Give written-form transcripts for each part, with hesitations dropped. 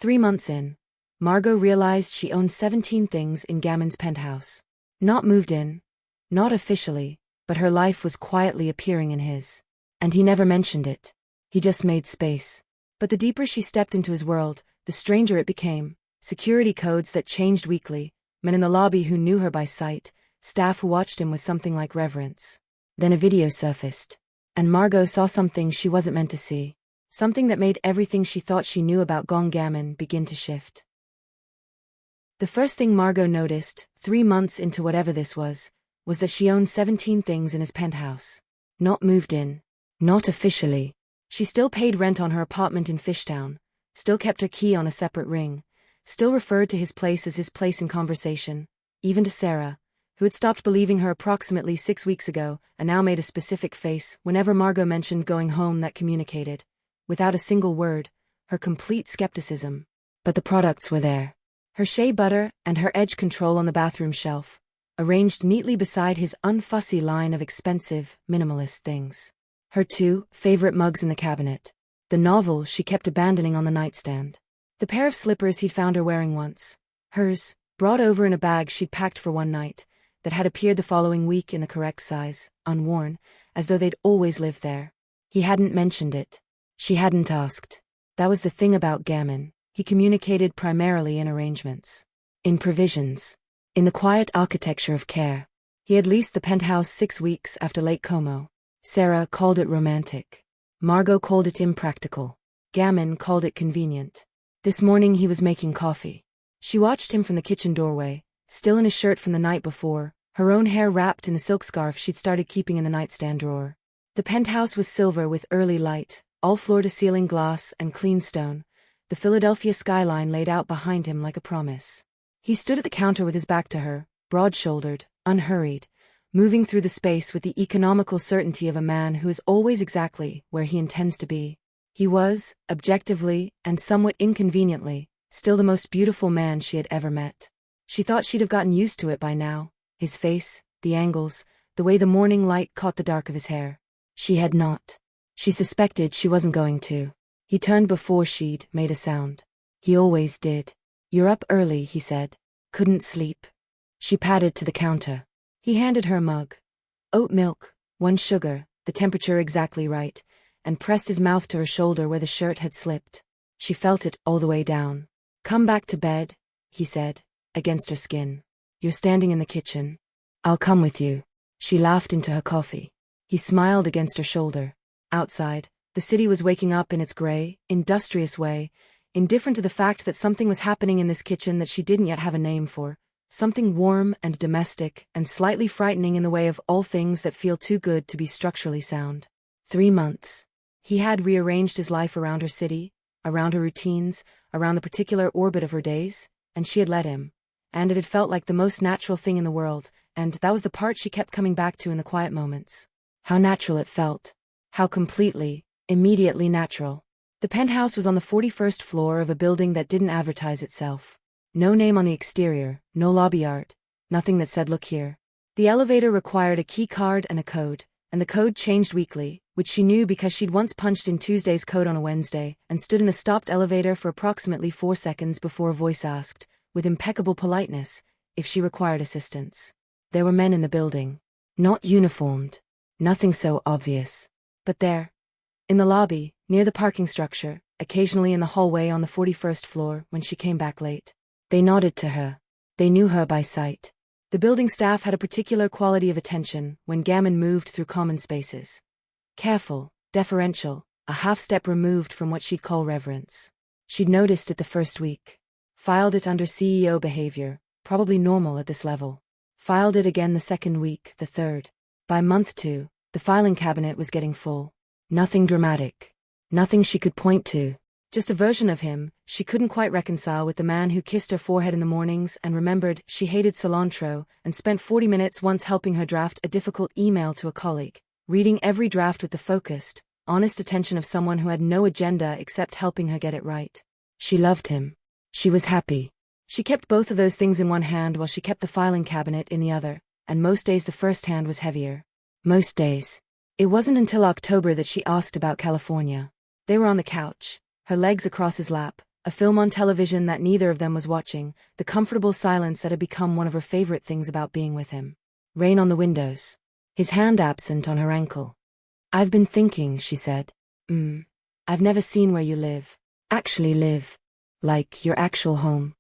3 months in, Margot realized she owned 17 things in Gammon's penthouse. Not moved in, not officially, but her life was quietly appearing in his. And he never mentioned it. He just made space. But the deeper she stepped into his world, the stranger it became. Security codes that changed weekly, men in the lobby who knew her by sight, staff who watched him with something like reverence. Then a video surfaced. And Margot saw something she wasn't meant to see. Something that made everything she thought she knew about Gong Gammon begin to shift. The first thing Margot noticed, 3 months into whatever this was that she owned 17 things in his penthouse. Not moved in. Not officially. She still paid rent on her apartment in Fishtown, still kept her key on a separate ring, still referred to his place as his place in conversation, even to Sarah, who had stopped believing her approximately 6 weeks ago and now made a specific face whenever Margot mentioned going home that communicated, without a single word, her complete skepticism. But the products were there. Her shea butter and her edge control on the bathroom shelf, arranged neatly beside his unfussy line of expensive, minimalist things. Her 2 favorite mugs in the cabinet. The novel she kept abandoning on the nightstand. The pair of slippers he'd found her wearing once. Hers, brought over in a bag she'd packed for one night, that had appeared the following week in the correct size, unworn, as though they'd always lived there. He hadn't mentioned it. She hadn't asked. That was the thing about Gammon. He communicated primarily in arrangements. In provisions. In the quiet architecture of care. He had leased the penthouse 6 weeks after Lake Como. Sarah called it romantic. Margot called it impractical. Gammon called it convenient. This morning he was making coffee. She watched him from the kitchen doorway, still in his shirt from the night before, her own hair wrapped in the silk scarf she'd started keeping in the nightstand drawer. The penthouse was silver with early light, all floor-to-ceiling glass and clean stone, the Philadelphia skyline laid out behind him like a promise. He stood at the counter with his back to her, broad-shouldered, unhurried, moving through the space with the economical certainty of a man who is always exactly where he intends to be. He was, objectively, and somewhat inconveniently, still the most beautiful man she had ever met. She thought she'd have gotten used to it by now, his face, the angles, the way the morning light caught the dark of his hair. She had not. She suspected she wasn't going to. He turned before she'd made a sound. He always did. "You're up early," he said. "Couldn't sleep." She padded to the counter. He handed her a mug. Oat milk, 1 sugar, the temperature exactly right, and pressed his mouth to her shoulder where the shirt had slipped. She felt it all the way down. "Come back to bed," he said, against her skin. "You're standing in the kitchen." "I'll come with you." She laughed into her coffee. He smiled against her shoulder. Outside, the city was waking up in its gray, industrious way, indifferent to the fact that something was happening in this kitchen that she didn't yet have a name for. Something warm and domestic and slightly frightening in the way of all things that feel too good to be structurally sound. 3 months. He had rearranged his life around her city, around her routines, around the particular orbit of her days, and she had let him. And it had felt like the most natural thing in the world, and that was the part she kept coming back to in the quiet moments. How natural it felt. How completely, immediately natural. The penthouse was on the 41st floor of a building that didn't advertise itself. No name on the exterior, no lobby art, nothing that said "look here." The elevator required a key card and a code, and the code changed weekly, which she knew because she'd once punched in Tuesday's code on a Wednesday and stood in a stopped elevator for approximately 4 seconds before a voice asked, with impeccable politeness, if she required assistance. There were men in the building. Not uniformed. Nothing so obvious. But there. In the lobby, near the parking structure, occasionally in the hallway on the 41st floor when she came back late. They nodded to her. They knew her by sight. The building staff had a particular quality of attention when Gammon moved through common spaces. Careful, deferential, a half-step removed from what she'd call reverence. She'd noticed it the first week. Filed it under CEO behavior, probably normal at this level. Filed it again the second week, the third. By month 2, the filing cabinet was getting full. Nothing dramatic. Nothing she could point to. Just a version of him she couldn't quite reconcile with the man who kissed her forehead in the mornings and remembered she hated cilantro and spent 40 minutes once helping her draft a difficult email to a colleague, reading every draft with the focused, honest attention of someone who had no agenda except helping her get it right. She loved him. She was happy. She kept both of those things in one hand while she kept the filing cabinet in the other, and most days the first hand was heavier. Most days. It wasn't until October that she asked about California. They were on the couch, her legs across his lap, a film on television that neither of them was watching, the comfortable silence that had become one of her favorite things about being with him. Rain on the windows. His hand absent on her ankle. "I've been thinking," she said. I've never seen where you live. Actually live. Like, your actual home."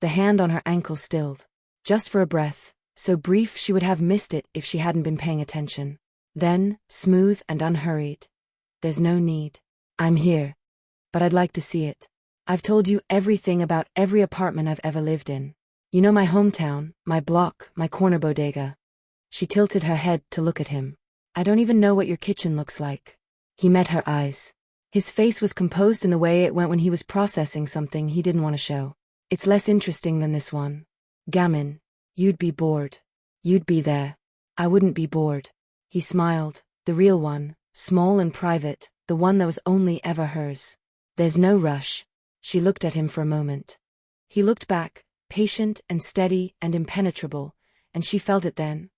The hand on her ankle stilled. Just for a breath, so brief she would have missed it if she hadn't been paying attention. Then, smooth and unhurried. "There's no need. I'm here. But I'd like to see it. I've told you everything about every apartment I've ever lived in. You know my hometown, my block, my corner bodega." She tilted her head to look at him. "I don't even know what your kitchen looks like." He met her eyes. His face was composed in the way it went when he was processing something he didn't want to show. "It's less interesting than this one. Gammon. You'd be bored. You'd be there. I wouldn't be bored." He smiled, the real one, small and private, the one that was only ever hers. "There's no rush." She looked at him for a moment. He looked back, patient and steady and impenetrable, and she felt it then.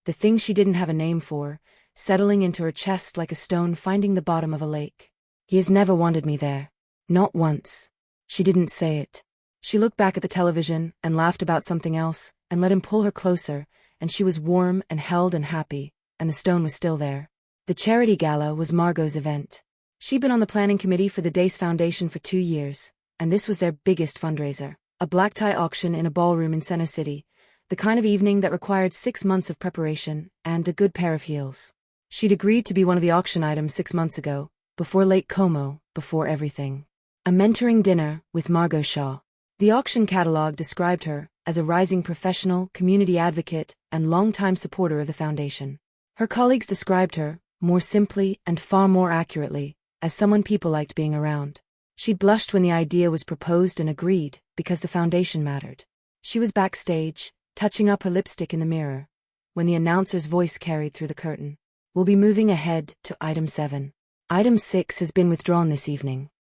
The thing she didn't have a name for, settling into her chest like a stone finding the bottom of a lake. "He has never wanted me there. Not once." She didn't say it. She looked back at the television and laughed about something else, and let him pull her closer, and she was warm and held and happy, and the stone was still there. The charity gala was Margot's event. She'd been on the planning committee for the Dace Foundation for 2 years, and this was their biggest fundraiser. A black tie auction in a ballroom in Center City, the kind of evening that required 6 months of preparation and a good pair of heels. She'd agreed to be one of the auction items 6 months ago, before Lake Como, before everything. A mentoring dinner with Margot Shaw. The auction catalog described her as a rising professional, community advocate, and longtime supporter of the foundation. Her colleagues described her, more simply and far more accurately, as someone people liked being around. She blushed when the idea was proposed and agreed, because the foundation mattered. She was backstage, touching up her lipstick in the mirror, when the announcer's voice carried through the curtain. "We'll be moving ahead to item 7. Item 6 has been withdrawn this evening."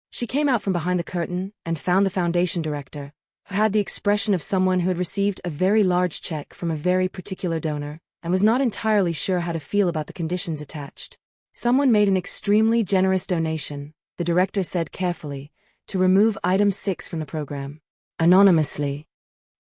She came out from behind the curtain and found the foundation director, who had the expression of someone who had received a very large check from a very particular donor, and was not entirely sure how to feel about the conditions attached. "Someone made an extremely generous donation," the director said carefully, "to remove item 6 from the program. Anonymously."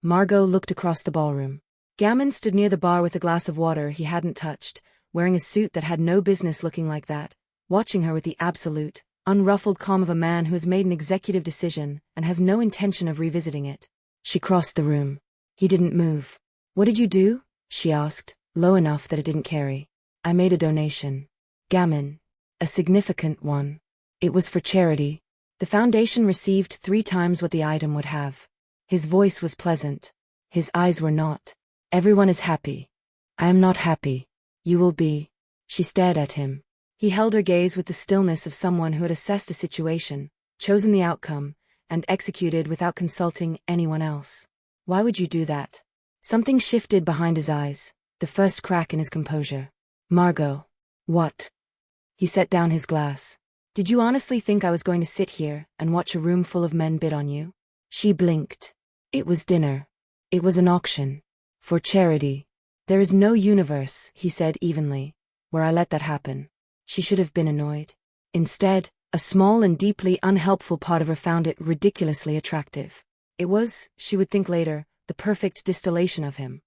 Margot looked across the ballroom. Gammon stood near the bar with a glass of water he hadn't touched, wearing a suit that had no business looking like that, watching her with the absolute, unruffled calm of a man who has made an executive decision and has no intention of revisiting it. She crossed the room. He didn't move. "What did you do?" she asked, low enough that it didn't carry. "I made a donation." Gammon. A significant one. It was for charity. The foundation received 3 times what the item would have. His voice was pleasant. His eyes were not. "Everyone is happy. I am not happy. You will be." She stared at him. He held her gaze with the stillness of someone who had assessed a situation, chosen the outcome, and executed without consulting anyone else. "Why would you do that?" Something shifted behind his eyes, the first crack in his composure. "Margot." "What?" He set down his glass. "Did you honestly think I was going to sit here and watch a room full of men bid on you?" She blinked. "It was dinner. It was an auction. For charity. There is no universe," he said evenly, "where I let that happen." She should have been annoyed. Instead, a small and deeply unhelpful part of her found it ridiculously attractive. It was, she would think later, the perfect distillation of him.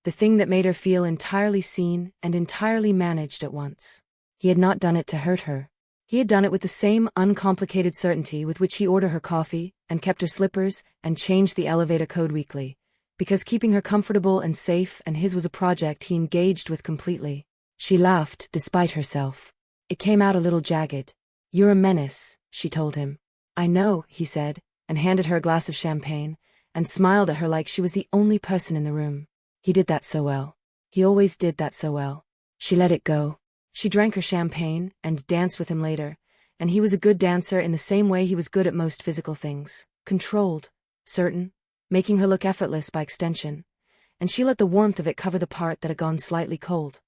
The thing that made her feel entirely seen and entirely managed at once. He had not done it to hurt her. He had done it with the same uncomplicated certainty with which he ordered her coffee, and kept her slippers, and changed the elevator code weekly. Because keeping her comfortable and safe and his was a project he engaged with completely. She laughed, despite herself. It came out a little jagged. "You're a menace," she told him. "I know," he said, and handed her a glass of champagne, and smiled at her like she was the only person in the room. He did that so well. He always did that so well. She let it go. She drank her champagne, and danced with him later, and he was a good dancer in the same way he was good at most physical things. Controlled, certain, making her look effortless by extension, and she let the warmth of it cover the part that had gone slightly cold.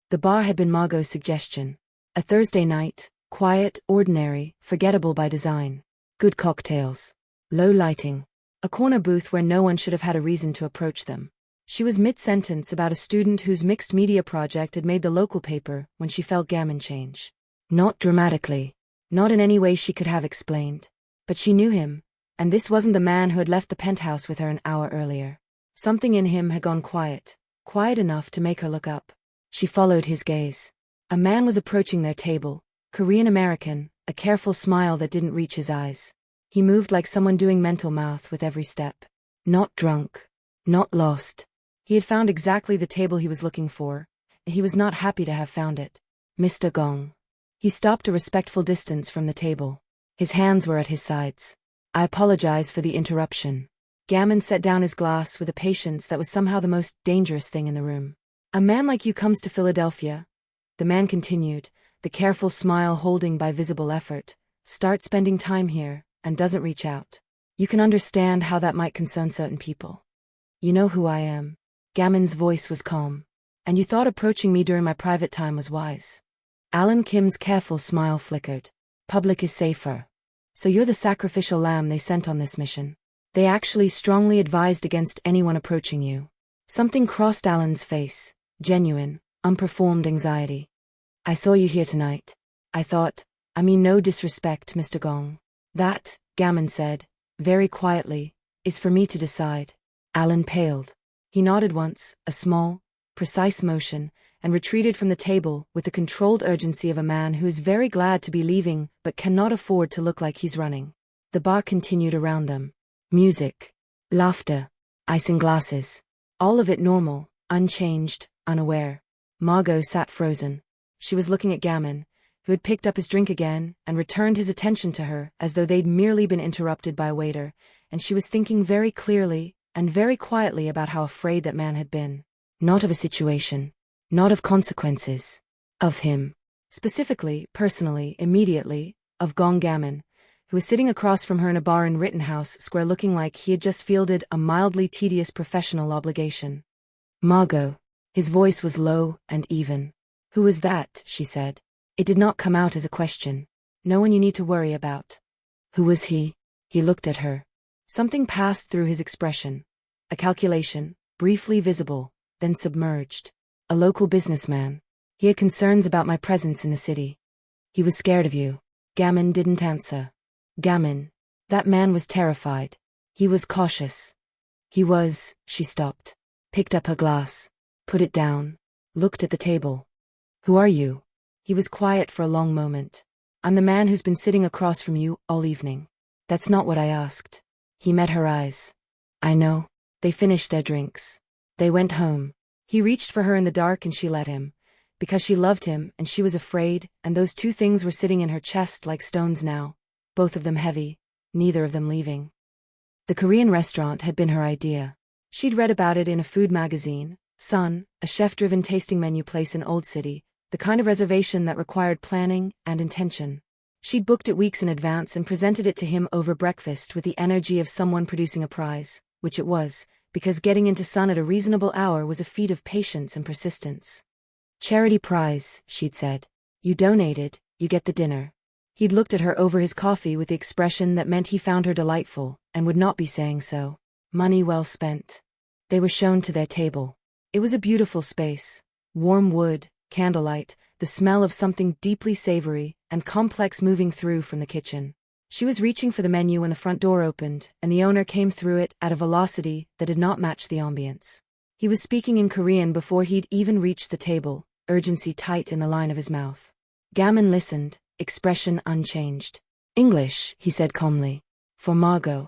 The bar had been Margot's suggestion. A Thursday night, quiet, ordinary, forgettable by design. Good cocktails. Low lighting. A corner booth where no one should have had a reason to approach them. She was mid-sentence about a student whose mixed media project had made the local paper when she felt Gammon change. Not dramatically. Not in any way she could have explained. But she knew him, And this wasn't the man who had left the penthouse with her an hour earlier. Something in him had gone quiet enough to make her look up. She followed his gaze. A man was approaching their table, Korean-American, a careful smile that didn't reach his eyes. He moved like someone doing mental math with every step. Not drunk. Not lost. He had found exactly the table he was looking for. He was not happy to have found it. Mr. Gong. He stopped a respectful distance from the table. His hands were at his sides. I apologize for the interruption. Gammon set down his glass with a patience that was somehow the most dangerous thing in the room. A man like you comes to Philadelphia, the man continued, the careful smile holding by visible effort, start spending time here, and doesn't reach out. You can understand how that might concern certain people. You know who I am. Gammon's voice was calm. And you thought approaching me during my private time was wise. Alan Kim's careful smile flickered. Public is safer. So you're the sacrificial lamb they sent on this mission. They actually strongly advised against anyone approaching you. Something crossed Alan's face. Genuine, unperformed anxiety. I saw you here tonight. I mean no disrespect, Mr. Gong. That, Gammon said, very quietly, is for me to decide. Alan paled. He nodded once, a small, precise motion, and retreated from the table with the controlled urgency of a man who is very glad to be leaving but cannot afford to look like he's running. The bar continued around them. Music. Laughter. Ice in glasses. All of it normal, unchanged, unaware. Margot sat frozen. She was looking at Gammon, who had picked up his drink again and returned his attention to her as though they'd merely been interrupted by a waiter, and she was thinking very clearly and very quietly about how afraid that man had been. Not of a situation. Not of consequences. Of him. Specifically, personally, immediately, of Gong Gammon, who was sitting across from her in a bar in Rittenhouse Square looking like he had just fielded a mildly tedious professional obligation. Margot. His voice was low and even. Who was that? She said. It did not come out as a question. No one you need to worry about. Who was he? He looked at her. Something passed through his expression. A calculation, briefly visible, then submerged. A local businessman. He had concerns about my presence in the city. He was scared of you. Gammon didn't answer. Gammon. That man was terrified. He was cautious. She stopped. Picked up her glass. Put it down. Looked at the table. Who are you? He was quiet for a long moment. I'm the man who's been sitting across from you all evening. That's not what I asked. He met her eyes. I know. They finished their drinks. They went home. He reached for her in the dark and she let him. Because she loved him and she was afraid, and those two things were sitting in her chest like stones now. Both of them heavy. Neither of them leaving. The Korean restaurant had been her idea. She'd read about it in a food magazine, Sun, a chef-driven tasting menu place in Old City, the kind of reservation that required planning and intention. She'd booked it weeks in advance and presented it to him over breakfast with the energy of someone producing a prize, which it was, because getting into Sun at a reasonable hour was a feat of patience and persistence. Charity prize, she'd said. You donated, you get the dinner. He'd looked at her over his coffee with the expression that meant he found her delightful, and would not be saying so. Money well spent. They were shown to their table. It was a beautiful space. Warm wood, candlelight, the smell of something deeply savory and complex moving through from the kitchen. She was reaching for the menu when the front door opened, and the owner came through it at a velocity that did not match the ambience. He was speaking in Korean before he'd even reached the table, urgency tight in the line of his mouth. Gammon listened, expression unchanged. English, he said calmly. For Margot.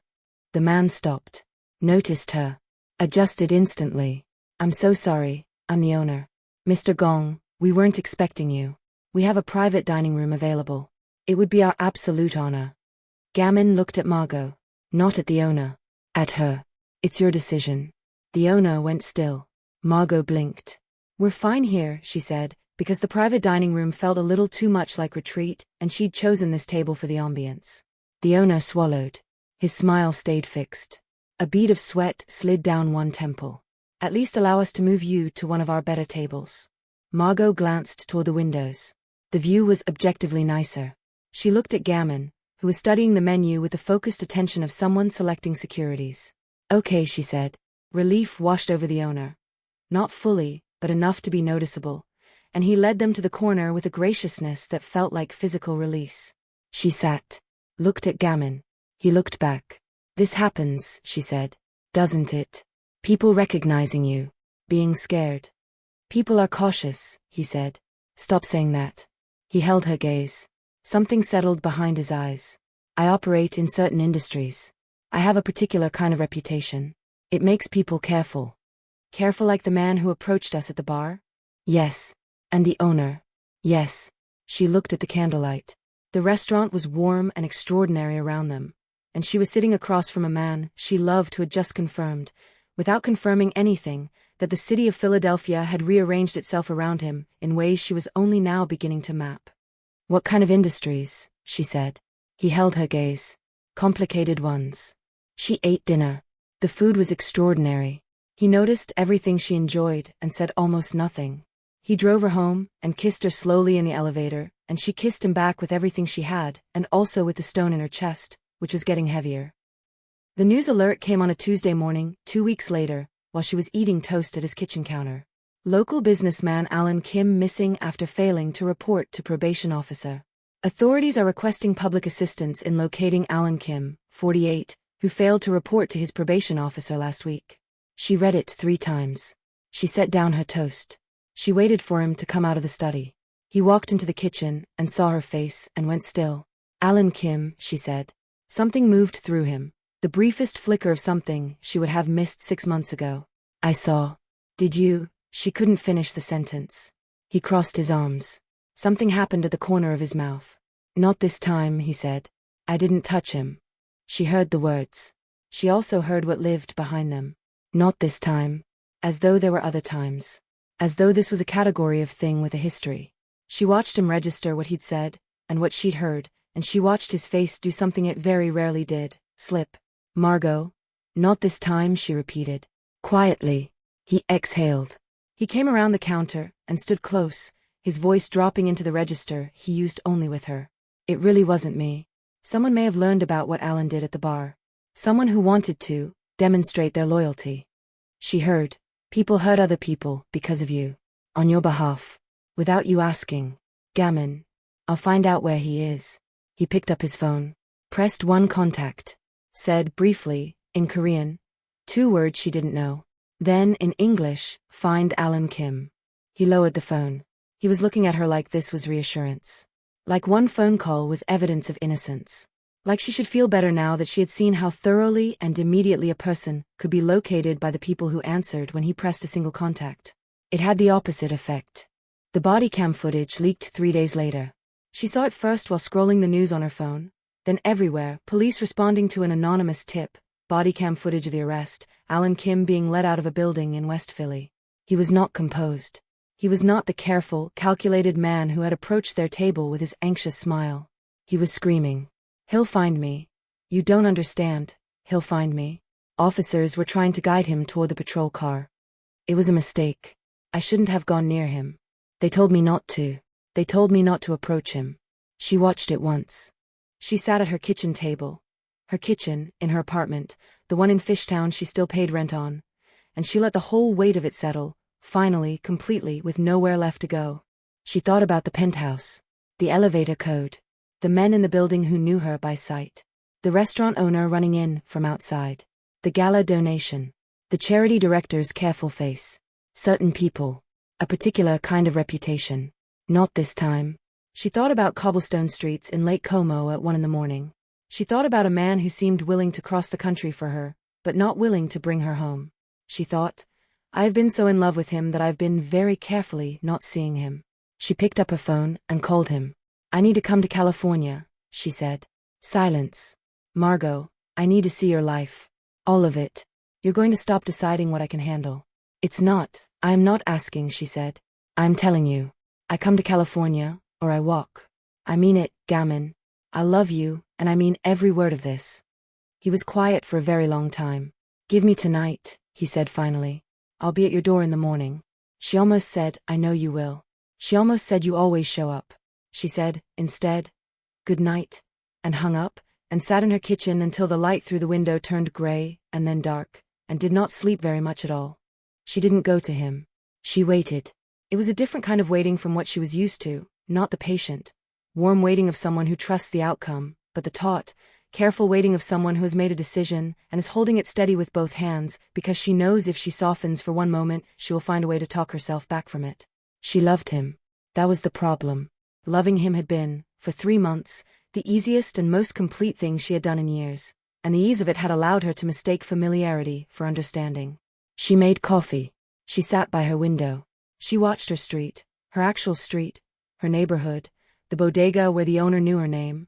The man stopped. Noticed her. Adjusted instantly. I'm so sorry, I'm the owner. Mr. Gong, we weren't expecting you. We have a private dining room available. It would be our absolute honor. Gammon looked at Margot. Not at the owner. At her. It's your decision. The owner went still. Margot blinked. We're fine here, she said, because the private dining room felt a little too much like retreat, and she'd chosen this table for the ambience. The owner swallowed. His smile stayed fixed. A bead of sweat slid down one temple. At least allow us to move you to one of our better tables. Margot glanced toward the windows. The view was objectively nicer. She looked at Gammon, who was studying the menu with the focused attention of someone selecting securities. Okay, she said. Relief washed over the owner. Not fully, but enough to be noticeable, and he led them to the corner with a graciousness that felt like physical release. She sat. Looked at Gammon. He looked back. This happens, she said. Doesn't it? People recognizing you. Being scared. People are cautious, he said. Stop saying that. He held her gaze. Something settled behind his eyes. I operate in certain industries. I have a particular kind of reputation. It makes people careful. Careful like the man who approached us at the bar? Yes. And the owner? Yes. She looked at the candlelight. The restaurant was warm and extraordinary around them, and she was sitting across from a man she loved who had just confirmed, without confirming anything, that the city of Philadelphia had rearranged itself around him in ways she was only now beginning to map. What kind of industries? She said. He held her gaze. Complicated ones. She ate dinner. The food was extraordinary. He noticed everything she enjoyed and said almost nothing. He drove her home and kissed her slowly in the elevator, and she kissed him back with everything she had, and also with the stone in her chest, which was getting heavier. The news alert came on a Tuesday morning, 2 weeks later, while she was eating toast at his kitchen counter. Local businessman Alan Kim missing after failing to report to probation officer. Authorities are requesting public assistance in locating Alan Kim, 48, who failed to report to his probation officer last week. She read it 3 times. She set down her toast. She waited for him to come out of the study. He walked into the kitchen and saw her face and went still. Alan Kim, she said. Something moved through him. The briefest flicker of something she would have missed 6 months ago. I saw. Did you? She couldn't finish the sentence. He crossed his arms. Something happened at the corner of his mouth. Not this time, he said. I didn't touch him. She heard the words. She also heard what lived behind them. Not this time. As though there were other times. As though this was a category of thing with a history. She watched him register what he'd said, and what she'd heard, and she watched his face do something it very rarely did, slip. Margot. Not this time, she repeated. Quietly. He exhaled. He came around the counter, and stood close, his voice dropping into the register he used only with her. It really wasn't me. Someone may have learned about what Alan did at the bar. Someone who wanted to demonstrate their loyalty. She heard. People hurt other people because of you. On your behalf. Without you asking. Gammon. I'll find out where he is. He picked up his phone. Pressed 1 contact. Said briefly, in Korean. 2 words she didn't know. Then, in English, find Alan Kim. He lowered the phone. He was looking at her like this was reassurance. Like one phone call was evidence of innocence. Like she should feel better now that she had seen how thoroughly and immediately a person could be located by the people who answered when he pressed a single contact. It had the opposite effect. The Bodycam footage leaked 3 days later. She saw it first while scrolling the news on her phone, then everywhere, police responding to an anonymous tip, Bodycam footage of the arrest, Alan Kim being led out of a building in West Philly. He was not composed. He was not the careful, calculated man who had approached their table with his anxious smile. He was screaming. He'll find me. You don't understand. He'll find me. Officers were trying to guide him toward the patrol car. It was a mistake. I shouldn't have gone near him. They told me not to. They told me not to approach him. She watched it once. She sat at her kitchen table. Her kitchen, in her apartment, the one in Fishtown she still paid rent on. And she let the whole weight of it settle, finally, completely, with nowhere left to go. She thought about the penthouse. The elevator code. The men in the building who knew her by sight. The restaurant owner running in from outside. The gala donation. The charity director's careful face. Certain people. A particular kind of reputation. Not this time. She thought about cobblestone streets in Lake Como at 1 a.m. She thought about a man who seemed willing to cross the country for her, but not willing to bring her home. She thought, I've been so in love with him that I've been very carefully not seeing him. She picked up her phone and called him. I need to come to California, she said. Silence. Margot, I need to see your life. All of it. You're going to stop deciding what I can handle. It's not, I am not asking, she said. I'm telling you. I come to California, or I walk. I mean it, Gammon. I love you, and I mean every word of this. He was quiet for a very long time. Give me tonight, he said finally. I'll be at your door in the morning. She almost said, I know you will. She almost said you always show up. She said, instead, good night, and hung up, and sat in her kitchen until the light through the window turned gray, and then dark, and did not sleep very much at all. She didn't go to him. She waited. It was a different kind of waiting from what she was used to, not the patient, warm waiting of someone who trusts the outcome, but the taut, careful waiting of someone who has made a decision and is holding it steady with both hands because she knows if she softens for one moment, she will find a way to talk herself back from it. She loved him. That was the problem. Loving him had been, for 3 months, the easiest and most complete thing she had done in years, and the ease of it had allowed her to mistake familiarity for understanding. She made coffee. She sat by her window. She watched her street, her actual street, her neighborhood, the bodega where the owner knew her name,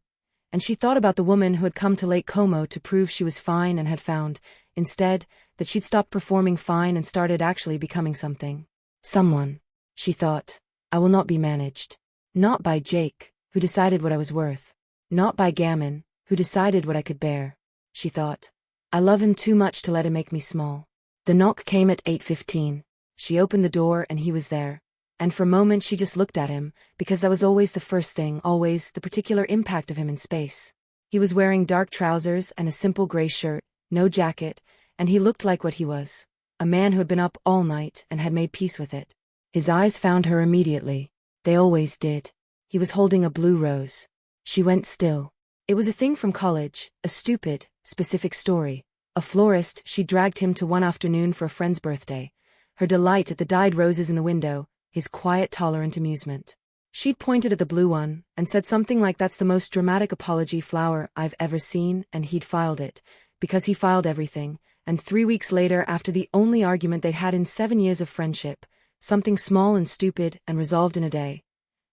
and she thought about the woman who had come to Lake Como to prove she was fine and had found, instead, that she'd stopped performing fine and started actually becoming something. Someone. She thought. I will not be managed. Not by Jake, who decided what I was worth. Not by Gammon, who decided what I could bear. She thought. I love him too much to let him make me small. The knock came at 8:15. She opened the door and he was there. And for a moment she just looked at him, because that was always the first thing, always the particular impact of him in space. He was wearing dark trousers and a simple gray shirt, no jacket, and he looked like what he was. A man who had been up all night and had made peace with it. His eyes found her immediately. They always did. He was holding a blue rose. She went still. It was a thing from college, a stupid, specific story. A florist she dragged him to one afternoon for a friend's birthday. Her delight at the dyed roses in the window, his quiet tolerant amusement. She'd pointed at the blue one and said something like, that's the most dramatic apology flower I've ever seen, and he'd filed it, because he filed everything, and 3 weeks later, after the only argument they'd had in 7 years of friendship, something small and stupid and resolved in a day,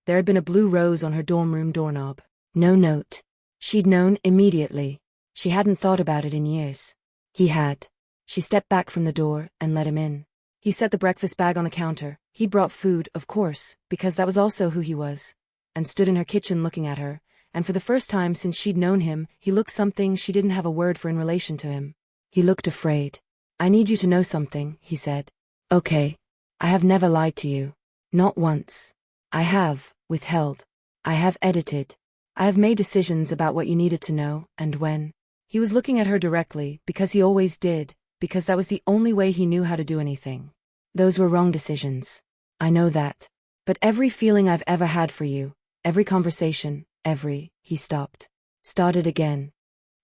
there had been a blue rose on her dorm room doorknob. No note. She'd known immediately. She hadn't thought about it in years. He had. She stepped back from the door and let him in. He set the breakfast bag on the counter. He'd brought food, of course, because that was also who he was, and stood in her kitchen looking at her, and for the first time since she'd known him, he looked something she didn't have a word for in relation to him. He looked afraid. I need you to know something, he said. Okay. I have never lied to you. Not once. I have withheld. I have edited. I have made decisions about what you needed to know, and when. He was looking at her directly, because he always did, because that was the only way he knew how to do anything. Those were wrong decisions. I know that. But every feeling I've ever had for you, every conversation, he stopped. Started again.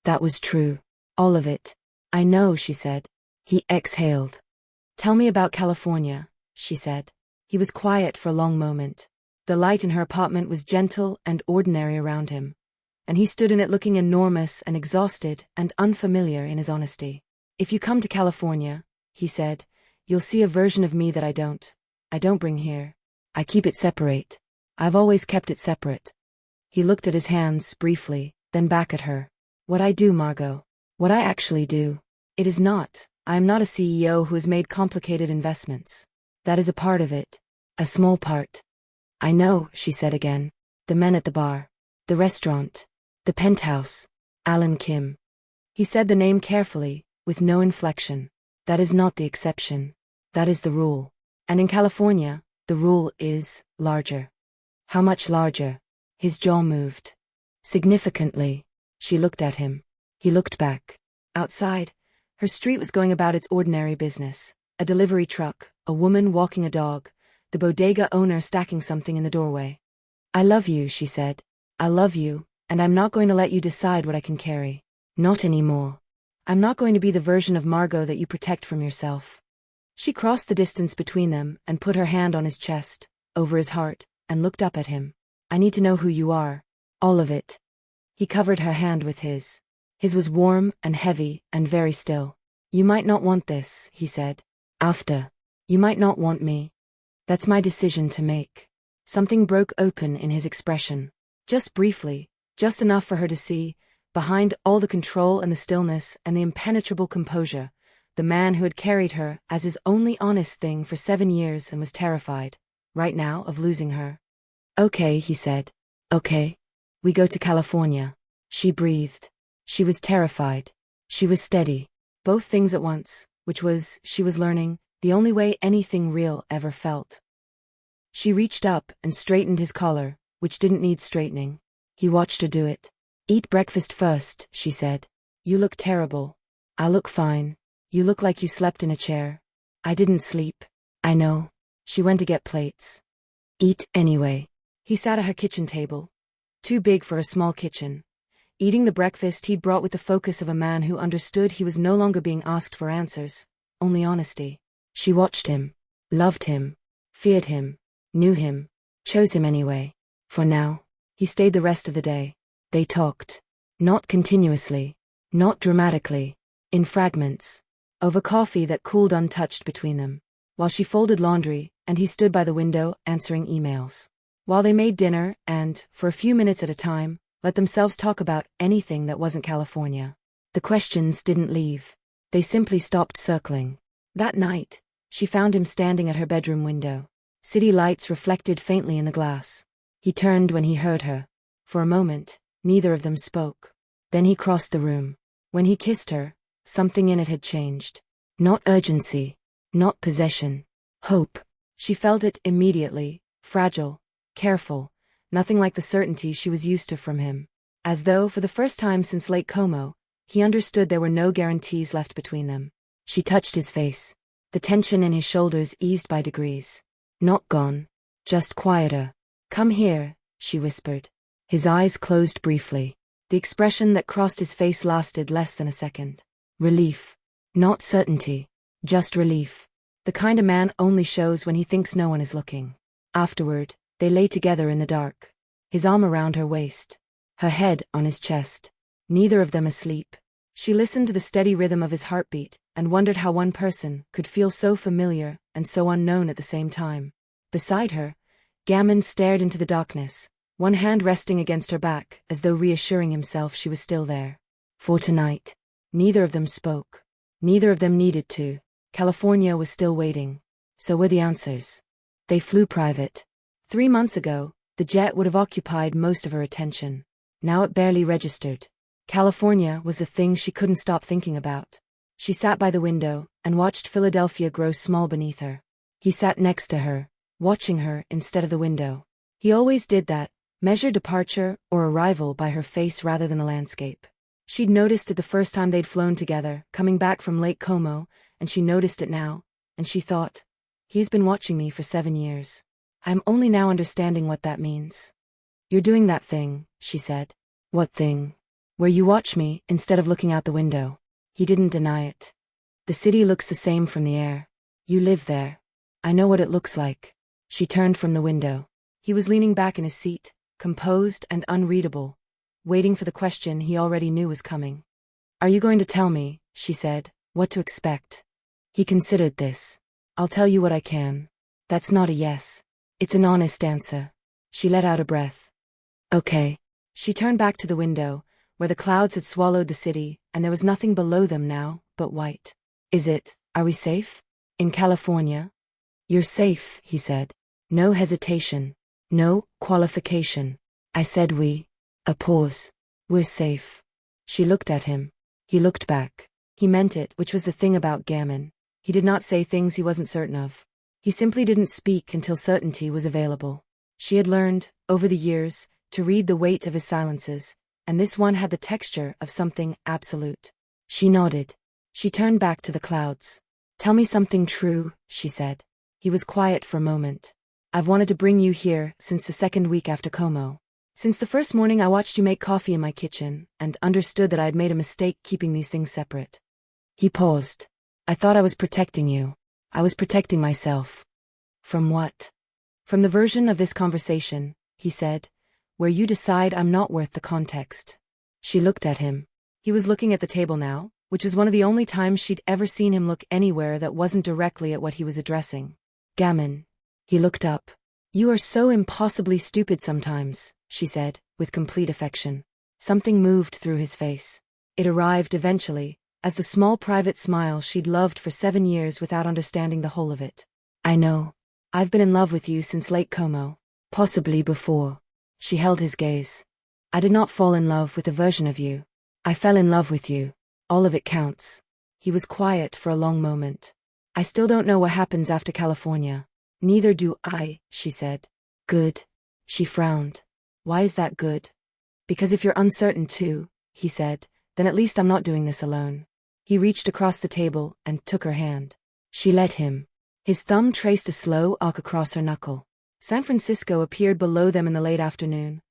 That was true. All of it. I know, she said. He exhaled. Tell me about California, she said. He was quiet for a long moment. The light in her apartment was gentle and ordinary around him, and he stood in it looking enormous and exhausted and unfamiliar in his honesty. If you come to California, he said, you'll see a version of me that I don't bring here. I keep it separate. I've always kept it separate. He looked at his hands briefly, then back at her. What I do, Margot. What I actually do. It is not. I am not a CEO who has made complicated investments. That is a part of it. A small part. I know, she said again. The men at the bar. The restaurant. The penthouse. Alan Kim. He said the name carefully, with no inflection. That is not the exception. That is the rule. And in California, the rule is larger. How much larger? His jaw moved. Significantly. She looked at him. He looked back. Outside, her street was going about its ordinary business. A delivery truck, a woman walking a dog, the bodega owner stacking something in the doorway. I love you, she said. I love you, and I'm not going to let you decide what I can carry. Not anymore. I'm not going to be the version of Margot that you protect from yourself. She crossed the distance between them and put her hand on his chest, over his heart, and looked up at him. I need to know who you are. All of it. He covered her hand with his. His was warm and heavy and very still. You might not want this, he said. After. You might not want me. That's my decision to make. Something broke open in his expression. Just briefly, just enough for her to see, behind all the control and the stillness and the impenetrable composure, the man who had carried her as his only honest thing for 7 years and was terrified, right now, of losing her. Okay, he said. Okay. We go to California. She breathed. She was terrified. She was steady. Both things at once, which was, she was learning, the only way anything real ever felt. She reached up and straightened his collar, which didn't need straightening. He watched her do it. Eat breakfast first, she said. You look terrible. I look fine. You look like you slept in a chair. I didn't sleep. I know. She went to get plates. Eat anyway. He sat at her kitchen table. Too big for a small kitchen. eating the breakfast he'd brought with the focus of a man who understood he was no longer being asked for answers, only honesty. She watched him, loved him, feared him, knew him, chose him anyway. For now, he stayed the rest of the day. They talked. Not continuously, not dramatically, in fragments, over coffee that cooled untouched between them, while she folded laundry and he stood by the window answering emails. While they made dinner and, for a few minutes at a time, let themselves talk about anything that wasn't California. The questions didn't leave. They simply stopped circling. That night, she found him standing at her bedroom window. City lights reflected faintly in the glass. He turned when he heard her. For a moment, neither of them spoke. Then he crossed the room. When he kissed her, something in it had changed. Not urgency, not possession. Hope. She felt it immediately, fragile, careful, nothing like the certainty she was used to from him. As though, for the first time since Lake Como, he understood there were no guarantees left between them. She touched his face. The tension in his shoulders eased by degrees. Not gone. Just quieter. Come here, she whispered. His eyes closed briefly. The expression that crossed his face lasted less than a second. Relief. Not certainty. Just relief. The kind a man only shows when he thinks no one is looking. Afterward, they lay together in the dark. His arm around her waist. Her head on his chest. Neither of them asleep. She listened to the steady rhythm of his heartbeat and wondered how one person could feel so familiar and so unknown at the same time. Beside her, Gammon stared into the darkness, one hand resting against her back as though reassuring himself she was still there. For tonight, neither of them spoke. Neither of them needed to. California was still waiting. So were the answers. They flew private. 3 months ago, the jet would have occupied most of her attention. Now it barely registered. California was the thing she couldn't stop thinking about. She sat by the window and watched Philadelphia grow small beneath her. He sat next to her, watching her instead of the window. He always did that, measured departure or arrival by her face rather than the landscape. She'd noticed it the first time they'd flown together, coming back from Lake Como, and she noticed it now, and she thought, he's been watching me for 7 years. I'm only now understanding what that means. You're doing that thing, she said. What thing? Where you watch me instead of looking out the window. He didn't deny it. The city looks the same from the air. You live there. I know what it looks like. She turned from the window. He was leaning back in his seat, composed and unreadable, waiting for the question he already knew was coming. Are you going to tell me, she said, what to expect? He considered this. I'll tell you what I can. That's not a yes. It's an honest answer. She let out a breath. Okay. She turned back to the window, where the clouds had swallowed the city, and there was nothing below them now but white. Are we safe? In California? You're safe, he said. No hesitation. No qualification. I said we. A pause. We're safe. She looked at him. He looked back. He meant it, which was the thing about Gammon. He did not say things he wasn't certain of. He simply didn't speak until certainty was available. She had learned, over the years, to read the weight of his silences, and this one had the texture of something absolute. She nodded. She turned back to the clouds. Tell me something true, she said. He was quiet for a moment. I've wanted to bring you here since the second week after Como. Since the first morning I watched you make coffee in my kitchen, and understood that I had made a mistake keeping these things separate. He paused. I thought I was protecting you. I was protecting myself. From what? From the version of this conversation, he said, where you decide I'm not worth the context. She looked at him. He was looking at the table now, which was one of the only times she'd ever seen him look anywhere that wasn't directly at what he was addressing. Gammon. He looked up. You are so impossibly stupid sometimes, she said, with complete affection. Something moved through his face. It arrived eventually, as the small private smile she'd loved for 7 years without understanding the whole of it. I know. I've been in love with you since Lake Como. Possibly before. She held his gaze. I did not fall in love with a version of you. I fell in love with you. All of it counts. He was quiet for a long moment. I still don't know what happens after California. Neither do I, she said. Good. She frowned. Why is that good? Because if you're uncertain too, he said, then at least I'm not doing this alone. He reached across the table and took her hand. She let him. His thumb traced a slow arc across her knuckle. San Francisco appeared below them in the late afternoon.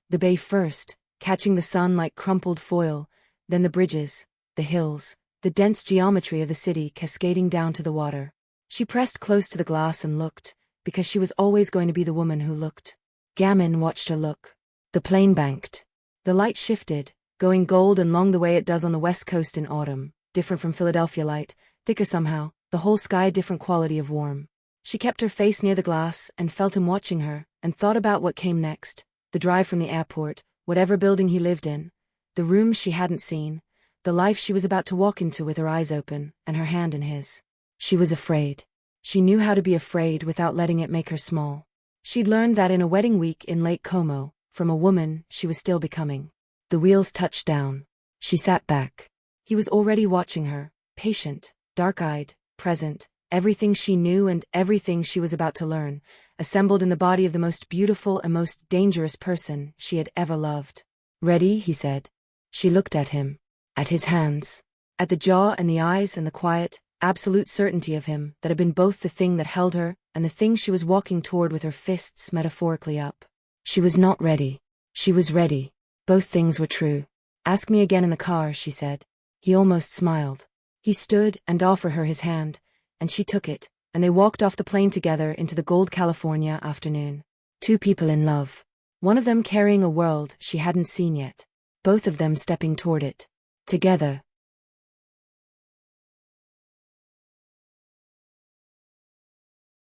The bay first, catching the sun like crumpled foil, then the bridges, the hills, the dense geometry of the city cascading down to the water. She pressed close to the glass and looked, because she was always going to be the woman who looked. Gammon watched her look. The plane banked. The light shifted, going gold and long the way it does on the west coast in autumn, different from Philadelphia light, thicker somehow, the whole sky a different quality of warm. She kept her face near the glass and felt him watching her, and thought about what came next, the drive from the airport, whatever building he lived in, the rooms she hadn't seen, the life she was about to walk into with her eyes open, and her hand in his. She was afraid. She knew how to be afraid without letting it make her small. She'd learned that in a wedding week in Lake Como, from a woman she was still becoming. The wheels touched down. She sat back. He was already watching her, patient, dark-eyed, present, everything she knew and everything she was about to learn, assembled in the body of the most beautiful and most dangerous person she had ever loved. "Ready?" he said. She looked at him, at his hands, at the jaw and the eyes and the quiet, absolute certainty of him that had been both the thing that held her and the thing she was walking toward with her fists metaphorically up. She was not ready. She was ready. Both things were true. "Ask me again in the car," she said. He almost smiled. He stood and offered her his hand, and she took it, and they walked off the plane together into the gold California afternoon. Two people in love. One of them carrying a world she hadn't seen yet. Both of them stepping toward it. Together,